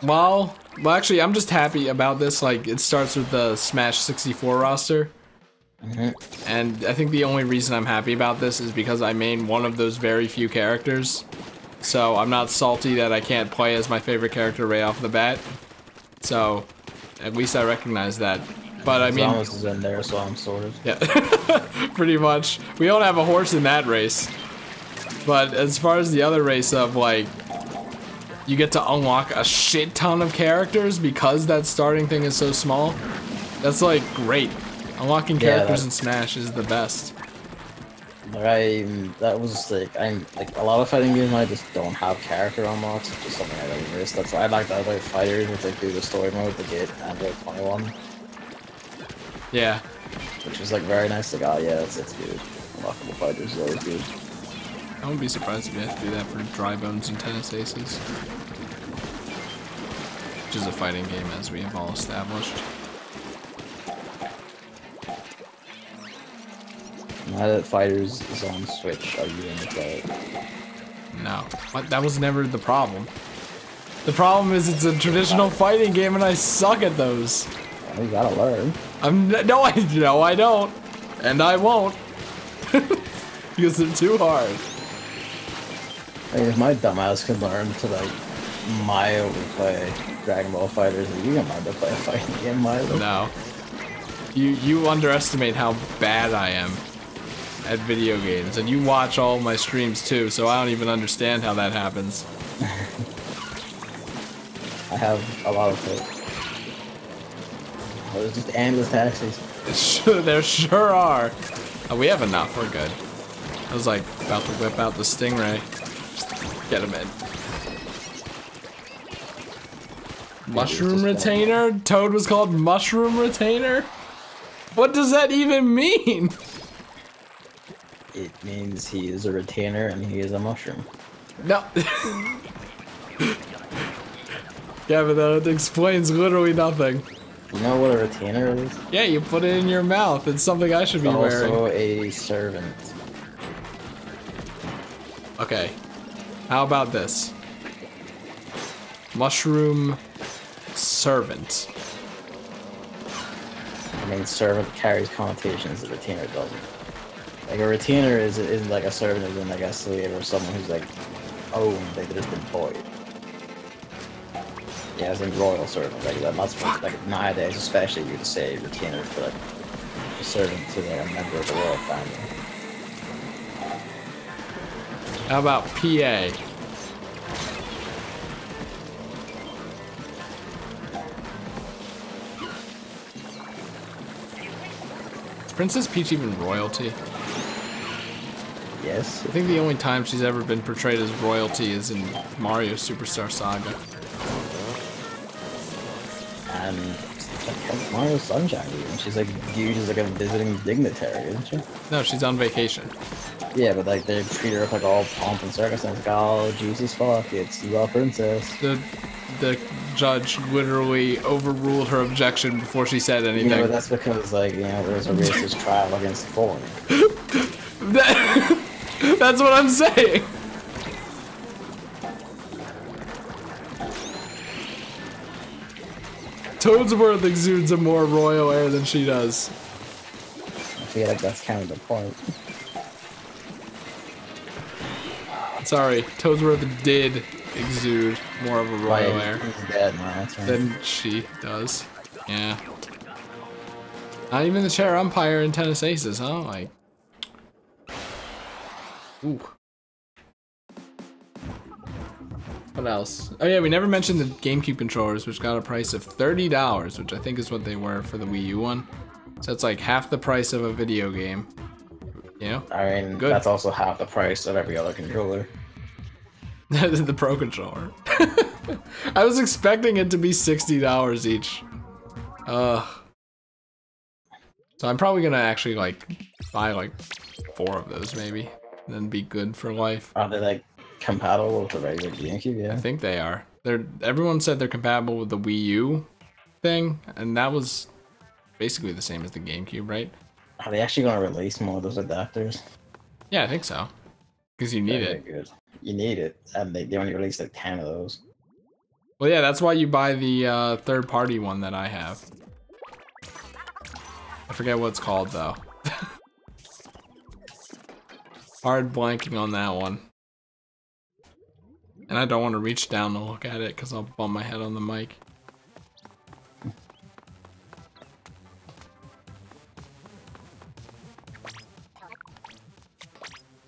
Well, actually, I'm just happy about this. Like, it starts with the Smash 64 roster. And I think the only reason I'm happy about this is because I main one of those very few characters. So I'm not salty that I can't play as my favorite character right off the bat. So at least I recognize that. But I mean, Thomas is in there, so I'm sorted. Yeah, pretty much. We don't have a horse in that race. But as far as the other race of like, you get to unlock a shit ton of characters because that starting thing is so small. That's like great. Unlocking characters in Smash is the best. That was like, like a lot of fighting games I just don't have character unlocks. It's just something I really miss. That's why I like that about fighters if they do the story mode to get Android 21. Yeah. Which was like very nice. Like, oh yeah, it's good. Unlockable fighters is always good. I wouldn't be surprised if you had to do that for Dry Bones and Tennis Aces. Which is a fighting game as we have all established. Now that Fighters is on Switch, are you gonna play it? No. But that was never the problem. The problem is it's a traditional fighting game and I suck at those. Well, you gotta learn. No, I don't. And I won't. Because they're too hard. I mean, if my dumbass could learn to like mildly play Dragon Ball Fighters, you can learn to play a fighting game mildly. No. You underestimate how bad I am at video games, and you watch all my streams too, so I don't even understand how that happens. I have a lot of it. There's just endless taxis. There sure are. Oh, we have enough. We're good. I was like about to whip out the Stingray. Just get him in. Mushroom Retainer? Toad was called Mushroom Retainer? What does that even mean? It means he is a retainer and he is a mushroom. No. Yeah, but that explains literally nothing. You know what a retainer is? Yeah, you put it in your mouth. It's something I should be wearing. Also a servant. Okay. How about this? Mushroom servant. I mean, servant carries connotations, a retainer doesn't. Like, a retainer isn't like a servant, isn't like a slave or someone who's like owned, like they're just employed. Yeah, as in royal servant, like that's like nowadays, especially you'd say retainer for like a servant to like a member of the royal family. How about PA? Is Princess Peach even royalty? Yes. I think the only time she's ever been portrayed as royalty is in Mario Superstar Saga. And like Mario Sunshine, even she's like viewed as like a visiting dignitary, isn't she? No, she's on vacation. Yeah, but like they treat her with like all pomp and circumstance. Like, oh, Jesus fuck, it's you, princess. The judge literally overruled her objection before she said anything. Yeah, but that's because like there's a racist trial against foreign. That's what I'm saying. Toadsworth exudes a more royal air than she does. I feel like that's kind of the point. Sorry, Toadsworth did exude more of a royal air He's dead now, that's right. than she does. Yeah. Not even the chair umpire in Tennis Aces, huh? Like. Ooh. What else? Oh yeah, we never mentioned the GameCube controllers, which got a price of $30, which I think is what they were for the Wii U one. So it's like half the price of a video game. You know? I mean, good. That's also half the price of every other controller. The Pro Controller. I was expecting it to be $60 each. So I'm probably gonna actually like buy like 4 of those maybe, and then be good for life. Are they like compatible with the regular GameCube? Yeah, I think they are. Everyone said they're compatible with the Wii U thing, and that was basically the same as the GameCube, right? Are they actually gonna release more of those adapters? Yeah, I think so. Because you need it. Good. You need it, and they only released like 10 of those. Well, yeah, that's why you buy the third-party one that I have. I forget what it's called though. Hard blanking on that one. And I don't want to reach down to look at it because I'll bump my head on the mic.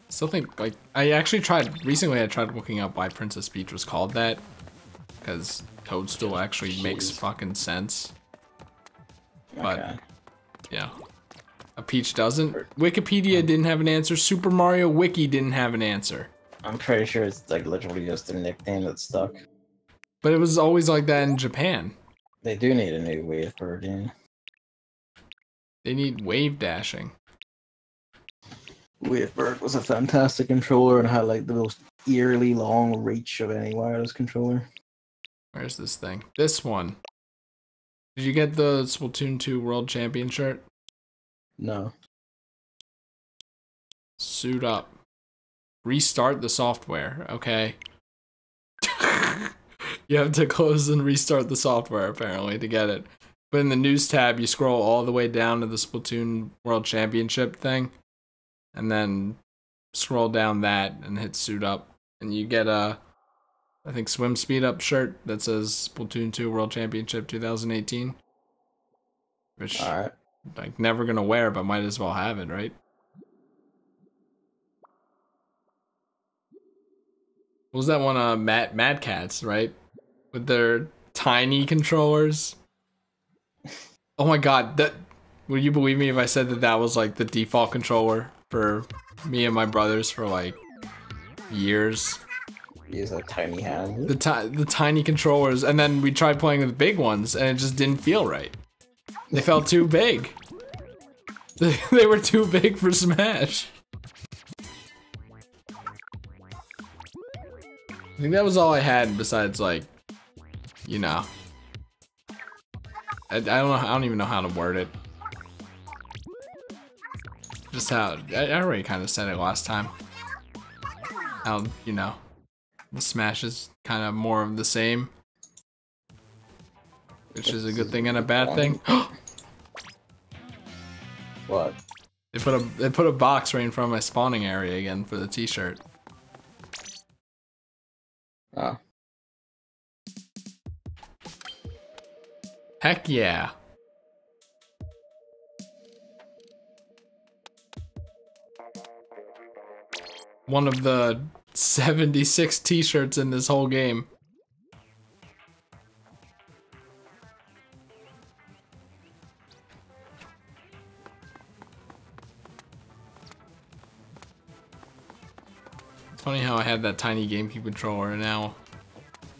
Still think, like, I actually recently I tried looking up why Princess Peach was called that. Because Toadstool actually makes fucking sense. But, Okay. yeah. A Peach doesn't. Wikipedia didn't have an answer. Super Mario Wiki didn't have an answer. I'm pretty sure it's like literally just a nickname that stuck. But it was always like that in Japan. They do need a new wave for a game. They need wave dashing. Wavebird was a fantastic controller and had like the most eerily long reach of any wireless controller. Where's this thing? This one. Did you get the Splatoon 2 World Champion shirt? No. Suit up. Restart the software. Okay. You have to close and restart the software apparently to get it. But in the news tab, you scroll all the way down to the Splatoon World Championship thing. And then scroll down that and hit suit up. And you get a, I think, swim speed up shirt that says Splatoon 2 World Championship 2018. Which, Alright. like, never gonna wear, but might as well have it, right? What was that one? Mad Cats, right? With their tiny controllers. Oh my god, that, would you believe me if I said that that was like the default controller for me and my brothers for like years? Use a tiny hand. The tiny controllers, and then we tried playing with the big ones, and it just didn't feel right. They felt too big. They were too big for Smash. I think that was all I had besides, like, you know. I don't even know how to word it. Just how I already kind of said it last time. how, you know, the Smash is kind of more of the same. Which is a good thing and a bad thing. What? They put a box right in front of my spawning area again for the t-shirt. Oh. Heck yeah. One of the 76 t-shirts in this whole game. It's funny how I had that tiny GameCube controller and now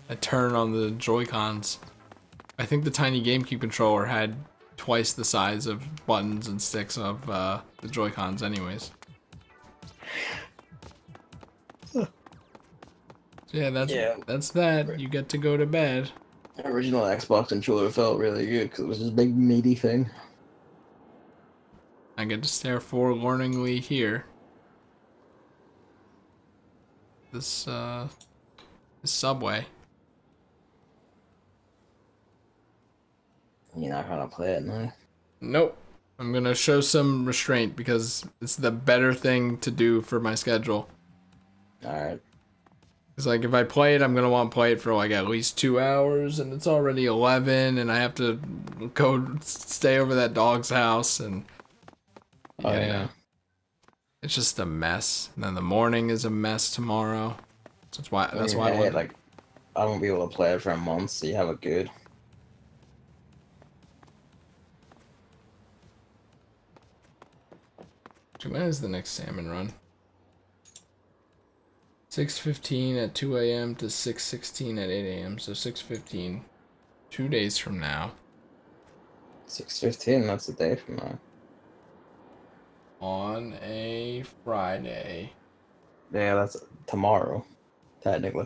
I turn on the Joy-Cons. I think the tiny GameCube controller had twice the size of buttons and sticks of the Joy-Cons anyways. So yeah, that's that. You get to go to bed. The original Xbox controller felt really good because it was this big meaty thing. I get to stare forlorningly here. This subway. You're not gonna play it, no? Nope. I'm gonna show some restraint because it's the better thing to do for my schedule. Alright. It's like if I play it, I'm gonna want to play it for like at least 2 hours, and it's already 11, and I have to go stay over that dog's house, and yeah. It's just a mess. And then the morning is a mess tomorrow. So that's why I won't be able to play it for a month, so you have it good. When is the next salmon run? 6:15 at 2 a.m. to 6:16 at 8 a.m. So 6:15, 2 days from now. 6:15, that's a day from now. On a Friday. Yeah, that's tomorrow, technically.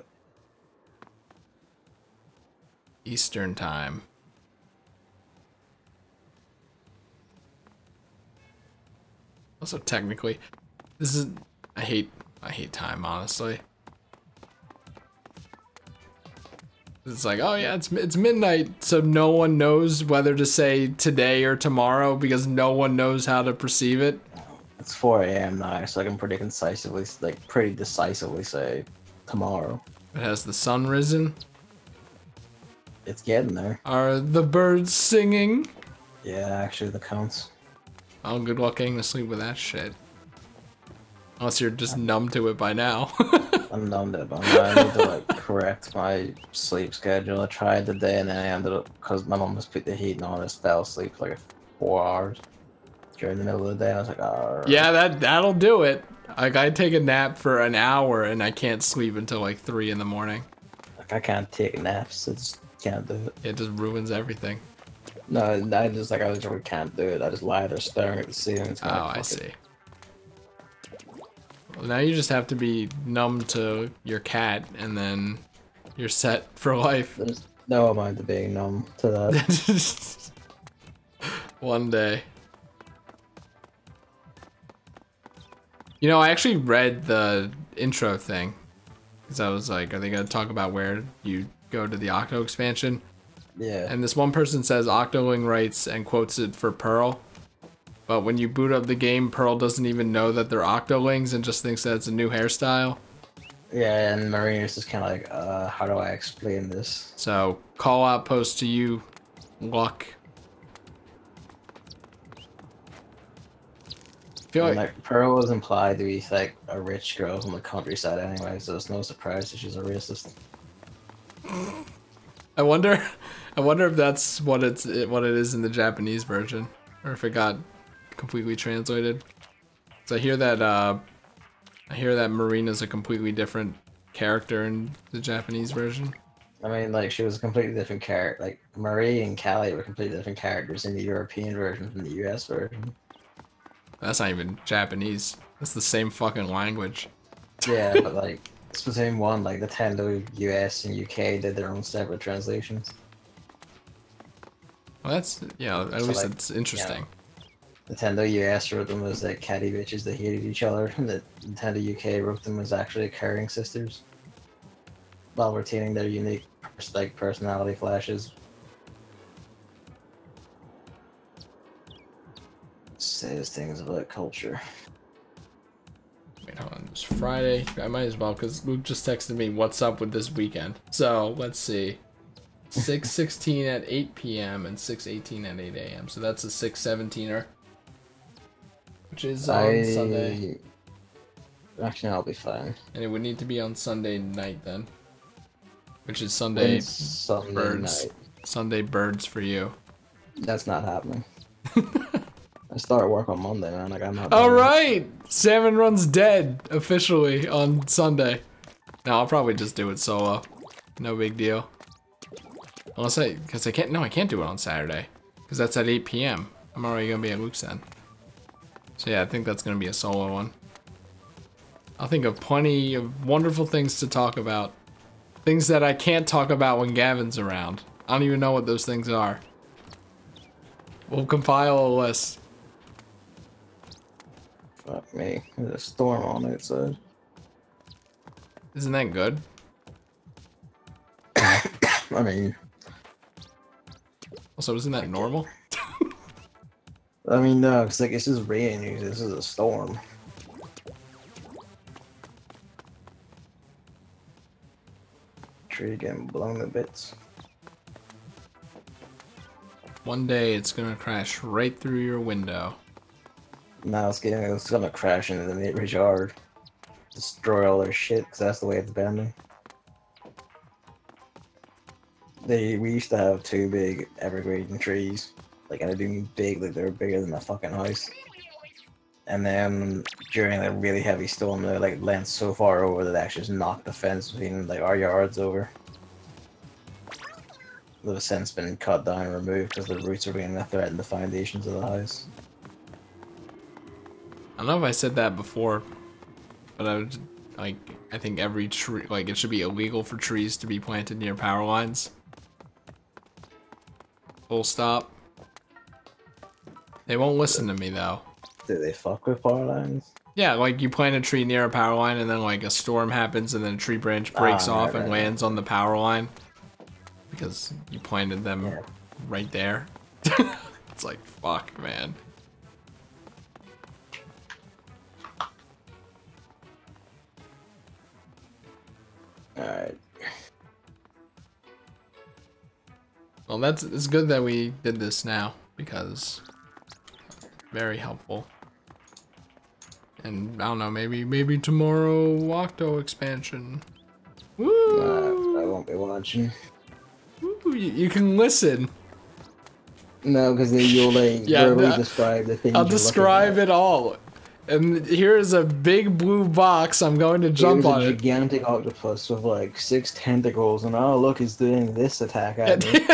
Eastern time. Also, technically, this is I hate time, honestly. It's like, oh yeah, it's midnight, so no one knows whether to say today or tomorrow because no one knows how to perceive it. It's 4 a.m. now, so I can pretty decisively say tomorrow. It has the sun risen. It's getting there. Are the birds singing? Yeah, actually, that counts. Oh, good luck getting to sleep with that shit. Unless you're just numb to it by now. I'm numb to it, but I need to like correct my sleep schedule. I tried today, and then I ended up, because my mom just put the heat on, I just fell asleep for like 4 hours during the middle of the day. I was like, oh. Yeah, that'll do it. Like, I take a nap for an hour, and I can't sleep until like 3 in the morning. Like, I can't take naps. I just can't do it. It just ruins everything. No, I literally can't do it. I just lie there staring at the ceiling. Oh, I see. Well, now you just have to be numb to your cat, and then you're set for life. There's no amount of being numb to that. One day. You know, I actually read the intro thing. Because I was like, are they going to talk about where you go to the Octo expansion? Yeah. And this one person says Octoling writes and quotes it for Pearl. But when you boot up the game, Pearl doesn't even know that they're Octolings and just thinks that it's a new hairstyle. Yeah, and Marina's just kind of like, how do I explain this? So, call out post to you, Luck. I feel like Pearl was implied to be like a rich girl from the countryside anyway, so it's no surprise that she's a racist. I wonder if that's what it is in the Japanese version, or if it got completely translated. So I hear that Marina's a completely different character in the Japanese version. I mean, like, she was a completely different character. Like, Marie and Callie were completely different characters in the European version from the US version. That's not even Japanese. That's the same fucking language. Yeah, but like, Splatoon 1, like, Nintendo US and UK did their own separate translations. Well, that's, yeah, at least it's interesting. Nintendo US wrote them as like catty bitches that hated each other, and that Nintendo UK wrote them as actually caring sisters, while retaining their unique personality flashes. Says things about culture. Wait, hold on. It's Friday. I might as well, because Luke just texted me, what's up with this weekend? So, let's see. 6:16 at 8 p.m. and 6:18 at 8 a.m. So that's a 6:17er. Which is on Sunday. Actually, I'll be fine. And it would need to be on Sunday night then. Which is Sunday birds. Night. Sunday birds for you. That's not happening. I start work on Monday, man. Like, I'm not. Alright! Salmon runs dead officially on Sunday. No, I'll probably just do it solo. No big deal. Unless because I can't do it on Saturday. Because that's at 8 p.m. I'm already going to be at Luke's then. So yeah, I think that's going to be a solo one. I'll think of plenty of wonderful things to talk about. Things that I can't talk about when Gavin's around. I don't even know what those things are. We'll compile a list. Fuck me. There's a storm on the outside. Isn't that good? I mean... Also, isn't that normal? I mean, no, because like, it's just rain. This is a storm. Tree getting blown to bits. One day it's gonna crash right through your window. Now it's gonna crash into the neighbor's yard. Destroy all their shit, because that's the way it's bending. We used to have 2 big evergreen trees. Like, and they're doing big, like they were bigger than a fucking house. And then during a really heavy storm, they like leant so far over that they actually just knocked the fence between like our yards over. They've since been cut down and removed because the roots are beginning to threaten the foundations of the house. I don't know if I said that before, but I think every tree, like, it should be illegal for trees to be planted near power lines. Full stop. They won't listen to me though. Do they fuck with power lines? Yeah, like you plant a tree near a power line and then like a storm happens and then a tree branch breaks off and lands on the power line. Because you planted them right there. It's like, fuck, man. Alright. Well, it's good that we did this now, because very helpful. And I don't know, maybe tomorrow Octo expansion. Woo! I won't be watching. Woo, you can listen. No, because then you'll like verbally describe the things. I'll describe it all. And here is a big blue box. I'm going to jump on it. A gigantic octopus with like 6 tentacles, and oh look, he's doing this attack at me.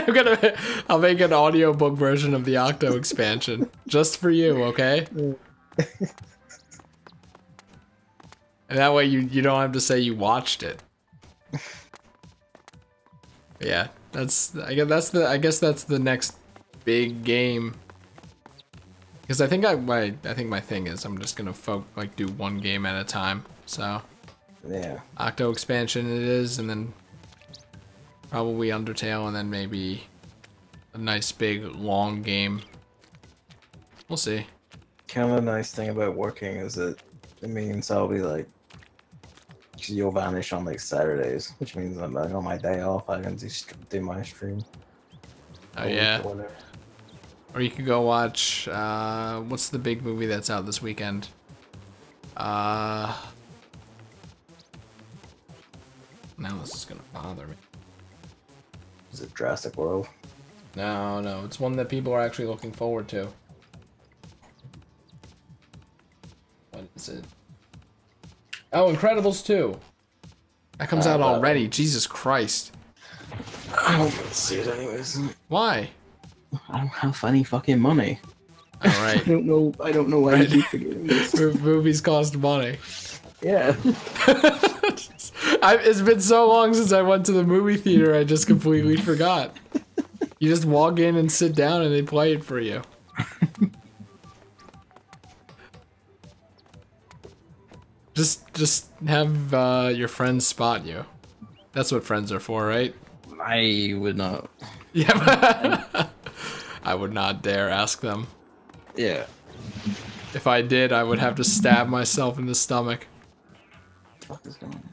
I'll make an audiobook version of the Octo expansion just for you, okay? And that way you don't have to say you watched it. Yeah, I guess that's the next big game. Because I think my thing is I'm just gonna do one game at a time. So yeah, Octo expansion it is, and then probably Undertale, and then maybe a nice big long game. We'll see. Kind of a nice thing about working is that it means I'll be like, you'll vanish on like Saturdays, which means I'm like on my day off I can do my stream. Oh yeah. Or you could go watch, what's the big movie that's out this weekend? Now this is gonna bother me. Is it Jurassic World? No, it's one that people are actually looking forward to. What is it? Oh, Incredibles 2. That comes out already, Jesus Christ. I don't see it anyways. Why? I don't have any fucking money. Alright. I don't know why I keep forgetting this. Movies cost money. Yeah. It's been so long since I went to the movie theater, I just completely forgot. You just walk in and sit down and they play it for you. Just have your friends spot you. That's what friends are for, right? I would not. Yeah. I would not dare ask them. Yeah. If I did, I would have to stab myself in the stomach. What the fuck is going on?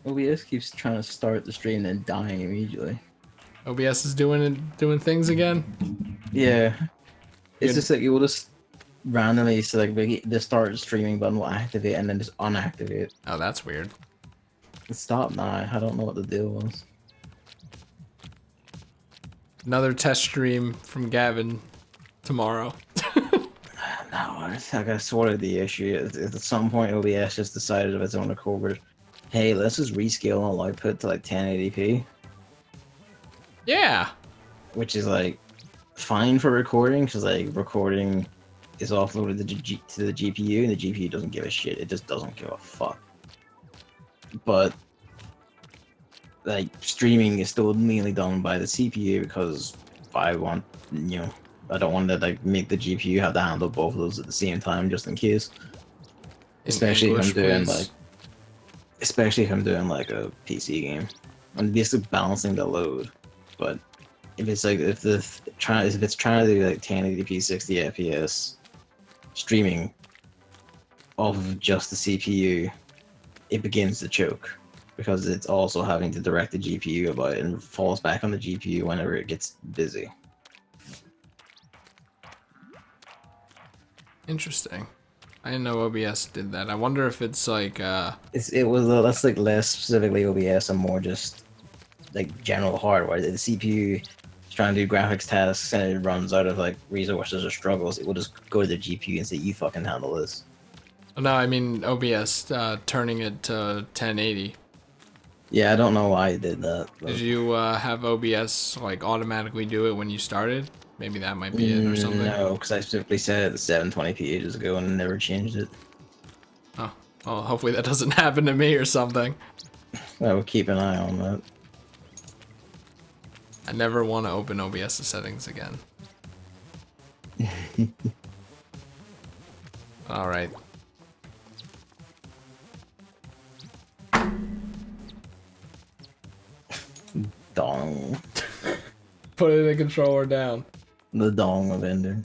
OBS keeps trying to start the stream and then dying immediately. OBS is doing things again. Yeah. It's just like it will just randomly select the start streaming button will activate and then just unactivate. Oh, that's weird. Stop now. I don't know what the deal was. Another test stream from Gavin tomorrow. No, I think I sorted the issue. At some point, OBS just decided of its own accord, hey, let's just rescale all output to like 1080p. Yeah. Which is like fine for recording, because like recording is offloaded to the GPU, and the GPU doesn't give a shit. It just doesn't give a fuck. But like streaming is still mainly done by the CPU because I want, you know, I don't want to like make the GPU have to handle both of those at the same time just in case. Especially if I'm doing like a PC game. I'm basically balancing the load. But if it's like if it's trying to do like 1080p 60 FPS streaming off of just the CPU, it begins to choke. Because it's also having to direct the GPU about it and falls back on the GPU whenever it gets busy. Interesting. I didn't know OBS did that. I wonder if it's like It was that's like less specifically OBS and more just like general hardware. The CPU is trying to do graphics tasks and it runs out of like resources or struggles. It will just go to the GPU and say, "You fucking handle this." no, I mean OBS turning it to 1080. Yeah, I don't know why it did that. But... Did you have OBS like automatically do it when you started? Maybe that might be it or something. No, because I specifically said it 720p ages ago and never changed it. Oh, well, hopefully that doesn't happen to me or something. I will keep an eye on that. I never want to open OBS settings again. All right. Dong. Putting the controller down. The dong of Ender.